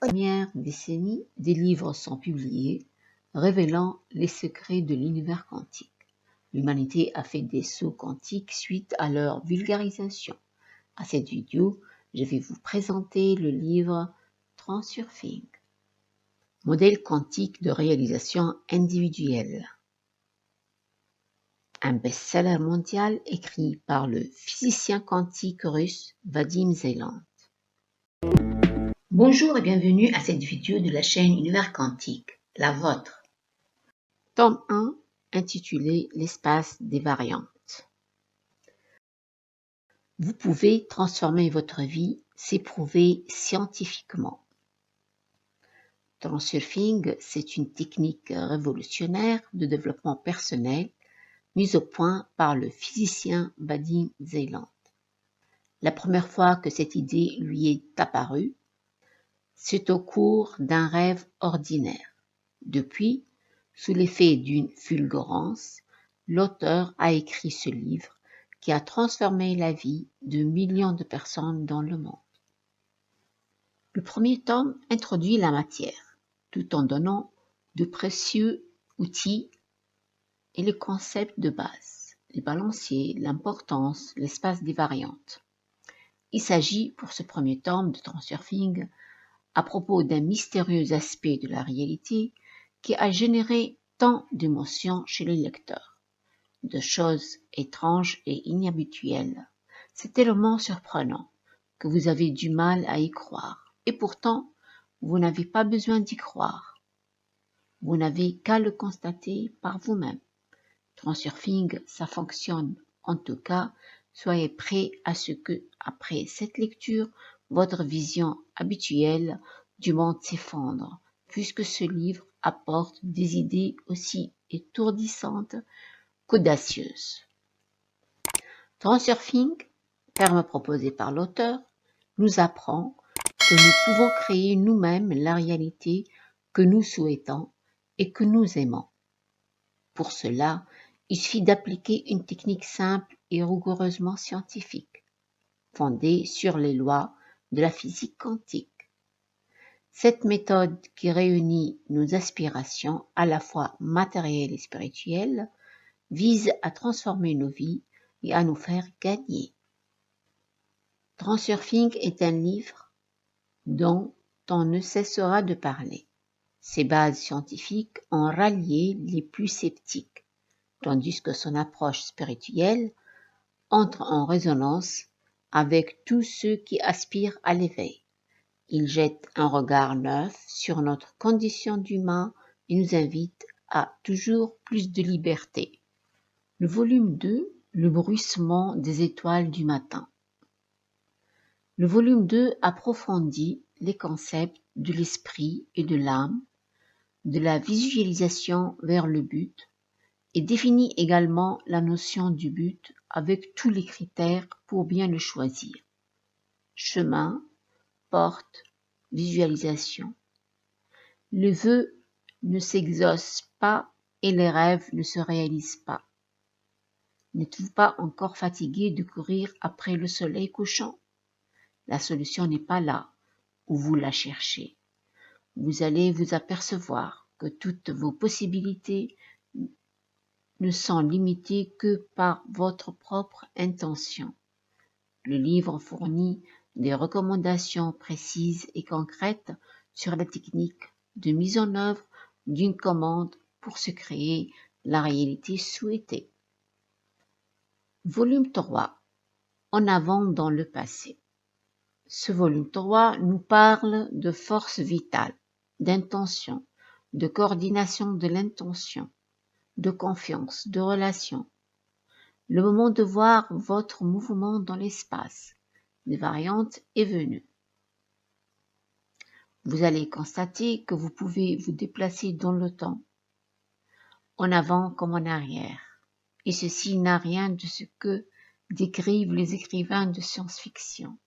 première décennie, des livres sont publiés révélant les secrets de l'univers quantique. L'humanité a fait des sauts quantiques suite à leur vulgarisation. À cette vidéo, je vais vous présenter le livre Transurfing, modèle quantique de réalisation individuelle. Un best-seller mondial écrit par le physicien quantique russe Vadim Zeland. Bonjour et bienvenue à cette vidéo de la chaîne Univers Quantique, la vôtre. Tome 1, intitulé L'espace des variantes. Vous pouvez transformer votre vie, c'est prouvé scientifiquement. Transurfing, c'est une technique révolutionnaire de développement personnel mise au point par le physicien Vadim Zeland. La première fois que cette idée lui est apparue, c'est au cours d'un rêve ordinaire. Depuis, sous l'effet d'une fulgurance, l'auteur a écrit ce livre qui a transformé la vie de millions de personnes dans le monde. Le premier tome introduit la matière, tout en donnant de précieux outils et les concepts de base, les balanciers, l'importance, l'espace des variantes. Il s'agit pour ce premier tome de Transurfing à propos d'un mystérieux aspect de la réalité qui a généré tant d'émotions chez les lecteurs, de choses étranges et inhabituelles. C'est tellement surprenant que vous avez du mal à y croire, et pourtant, vous n'avez pas besoin d'y croire. Vous n'avez qu'à le constater par vous-même. Transurfing, ça fonctionne. En tout cas, soyez prêts à ce que, après cette lecture, votre vision habituelle du monde s'effondre, puisque ce livre apporte des idées aussi étourdissantes qu'audacieuses. Transurfing, terme proposé par l'auteur, nous apprend que nous pouvons créer nous-mêmes la réalité que nous souhaitons et que nous aimons. Pour cela, il suffit d'appliquer une technique simple et rigoureusement scientifique, fondée sur les lois de la physique quantique. Cette méthode qui réunit nos aspirations à la fois matérielles et spirituelles vise à transformer nos vies et à nous faire gagner. Transurfing est un livre dont on ne cessera de parler. Ses bases scientifiques ont rallié les plus sceptiques, tandis que son approche spirituelle entre en résonance avec tous ceux qui aspirent à l'éveil. Il jette un regard neuf sur notre condition d'humain et nous invite à toujours plus de liberté. Le volume 2, le bruissement des étoiles du matin. Le volume 2 approfondit les concepts de l'esprit et de l'âme, de la visualisation vers le but, et définit également la notion du but avec tous les critères pour bien le choisir. Chemin, porte, visualisation. Le vœu ne s'exauce pas et les rêves ne se réalisent pas. N'êtes-vous pas encore fatigué de courir après le soleil couchant? La solution n'est pas là où vous la cherchez. Vous allez vous apercevoir que toutes vos possibilités ne sont limitées que par votre propre intention. Le livre fournit des recommandations précises et concrètes sur la technique de mise en œuvre d'une commande pour se créer la réalité souhaitée. Volume 3. En avant dans le passé. Ce volume 3 nous parle de force vitale, d'intention, de coordination de l'intention, de confiance, de relation. Le moment de voir votre mouvement dans l'espace, des variantes est venu. Vous allez constater que vous pouvez vous déplacer dans le temps, en avant comme en arrière. Et ceci n'a rien de ce que décrivent les écrivains de science-fiction.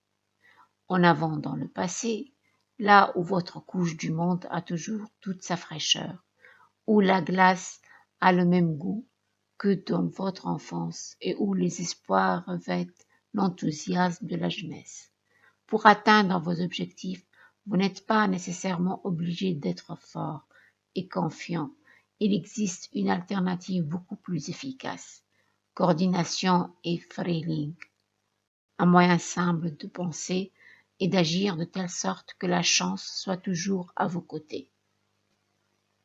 En avant dans le passé, là où votre couche du monde a toujours toute sa fraîcheur, où la glace a le même goût que dans votre enfance et où les espoirs revêtent l'enthousiasme de la jeunesse. Pour atteindre vos objectifs, Vous n'êtes pas nécessairement obligé d'être fort et confiant. Il existe une alternative beaucoup plus efficace. Coordination et freeling. Un moyen simple de penser et d'agir de telle sorte que la chance soit toujours à vos côtés.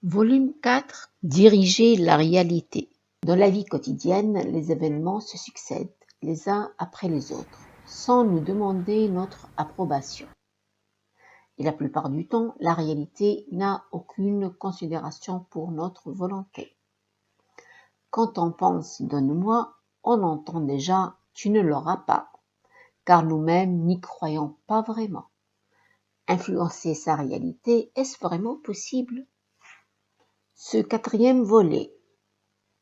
Volume 4. Diriger la réalité. Dans la vie quotidienne, les événements se succèdent les uns après les autres, sans nous demander notre approbation. Et la plupart du temps, la réalité n'a aucune considération pour notre volonté. Quand on pense « donne-moi », on entend déjà « tu ne l'auras pas », car nous-mêmes n'y croyons pas vraiment. Influencer sa réalité, est-ce vraiment possible? Ce quatrième volet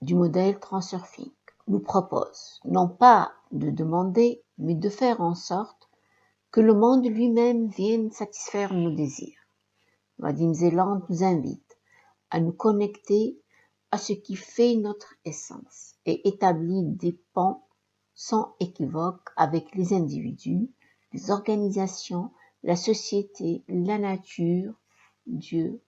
du modèle Transurfing nous propose non pas de demander, mais de faire en sorte que le monde lui-même vienne satisfaire nos désirs. Vadim Zeland nous invite à nous connecter à ce qui fait notre essence et établit des ponts sans équivoque avec les individus, les organisations, la société, la nature, Dieu.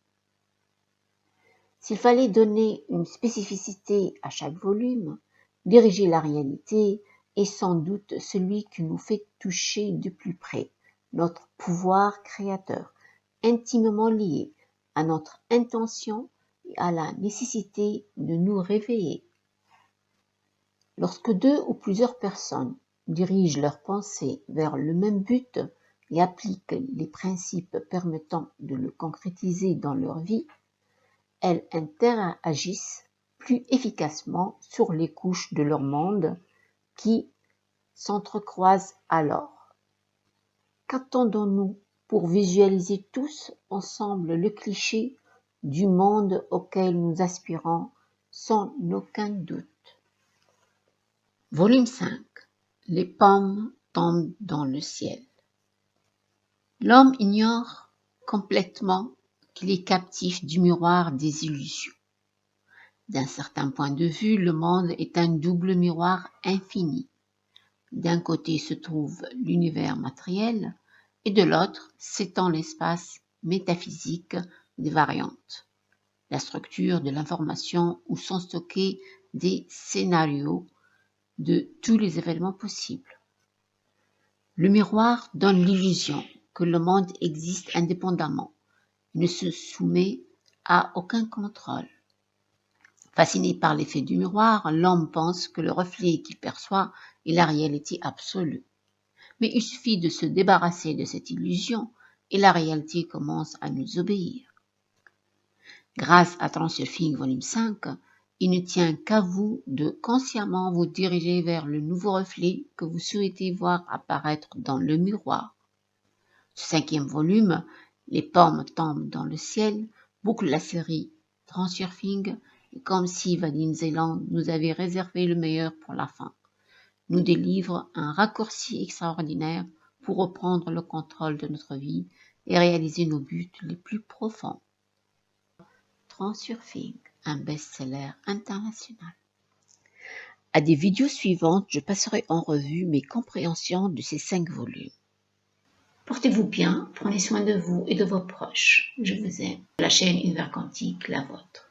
S'il fallait donner une spécificité à chaque volume, diriger la réalité est sans doute celui qui nous fait toucher de plus près notre pouvoir créateur, intimement lié à notre intention et à la nécessité de nous réveiller. Lorsque deux ou plusieurs personnes dirigent leurs pensées vers le même but et appliquent les principes permettant de le concrétiser dans leur vie, elles interagissent plus efficacement sur les couches de leur monde qui s'entrecroisent alors. Qu'attendons-nous pour visualiser tous ensemble le cliché du monde auquel nous aspirons sans aucun doute? Volume 5. Les pommes tombent dans le ciel. L'homme ignore complètement qu'il est captif du miroir des illusions. D'un certain point de vue, le monde est un double miroir infini. D'un côté se trouve l'univers matériel et de l'autre s'étend l'espace métaphysique des variantes, la structure de l'information où sont stockés des scénarios de tous les événements possibles. Le miroir donne l'illusion que le monde existe indépendamment, ne se soumet à aucun contrôle. Fasciné par l'effet du miroir, l'homme pense que le reflet qu'il perçoit est la réalité absolue. Mais il suffit de se débarrasser de cette illusion et la réalité commence à nous obéir. Grâce à Transurfing Volume 5, il ne tient qu'à vous de consciemment vous diriger vers le nouveau reflet que vous souhaitez voir apparaître dans le miroir. Ce 5e volume, Les pommes tombent dans le ciel, boucle la série Transurfing, comme si Vadim Zeland nous avait réservé le meilleur pour la fin. Nous délivre un raccourci extraordinaire pour reprendre le contrôle de notre vie et réaliser nos buts les plus profonds. Transurfing, un best-seller international. À des vidéos suivantes, je passerai en revue mes compréhensions de ces 5 volumes. Portez-vous bien, prenez soin de vous et de vos proches. Je vous aime. La chaîne Univers Quantique, la vôtre.